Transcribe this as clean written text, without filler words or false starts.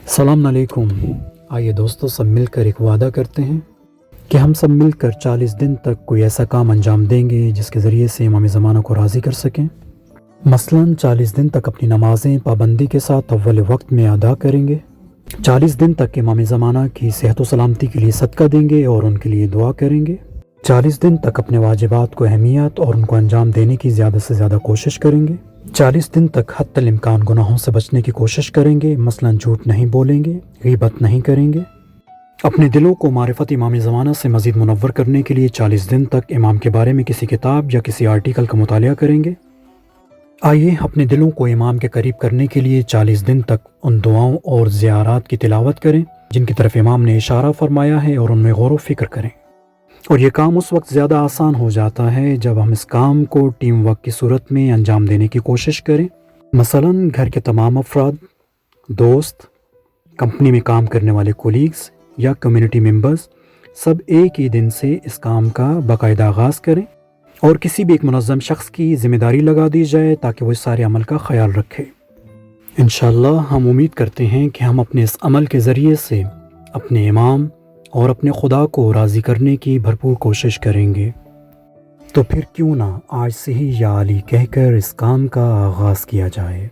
السلام علیکم۔ آئیے دوستو سب مل کر ایک وعدہ کرتے ہیں کہ ہم سب مل کر 40 دن تک کوئی ایسا کام انجام دیں گے جس کے ذریعے سے امام زمانہ کو راضی کر سکیں۔ مثلاً 40 دن تک اپنی نمازیں پابندی کے ساتھ اول وقت میں ادا کریں گے۔ 40 دن تک امام زمانہ کی صحت و سلامتی کے لیے صدقہ دیں گے اور ان کے لیے دعا کریں گے۔ 40 دن تک اپنے واجبات کو اہمیت اور ان کو انجام دینے کی زیادہ سے زیادہ کوشش کریں گے۔ 40 دن تک حتی الامکان گناہوں سے بچنے کی کوشش کریں گے، مثلاً جھوٹ نہیں بولیں گے، غیبت نہیں کریں گے۔ اپنے دلوں کو معرفت امام زمانہ سے مزید منور کرنے کے لیے 40 دن تک امام کے بارے میں کسی کتاب یا کسی آرٹیکل کا مطالعہ کریں گے۔ آئیے اپنے دلوں کو امام کے قریب کرنے کے لیے 40 دن تک ان دعاؤں اور زیارات کی تلاوت کریں جن کی طرف امام نے اشارہ فرمایا ہے اور ان میں غور و فکر کریں۔ اور یہ کام اس وقت زیادہ آسان ہو جاتا ہے جب ہم اس کام کو ٹیم ورک کی صورت میں انجام دینے کی کوشش کریں۔ مثلاً گھر کے تمام افراد، دوست، کمپنی میں کام کرنے والے کولیگز یا کمیونٹی ممبرز سب ایک ہی دن سے اس کام کا باقاعدہ آغاز کریں اور کسی بھی ایک منظم شخص کی ذمہ داری لگا دی جائے تاکہ وہ اس سارے عمل کا خیال رکھے۔ انشاءاللہ ہم امید کرتے ہیں کہ ہم اپنے اس عمل کے ذریعے سے اپنے امام اور اپنے خدا کو راضی کرنے کی بھرپور کوشش کریں گے۔ تو پھر کیوں نہ آج سے ہی یا علی کہہ کر اس کام کا آغاز کیا جائے۔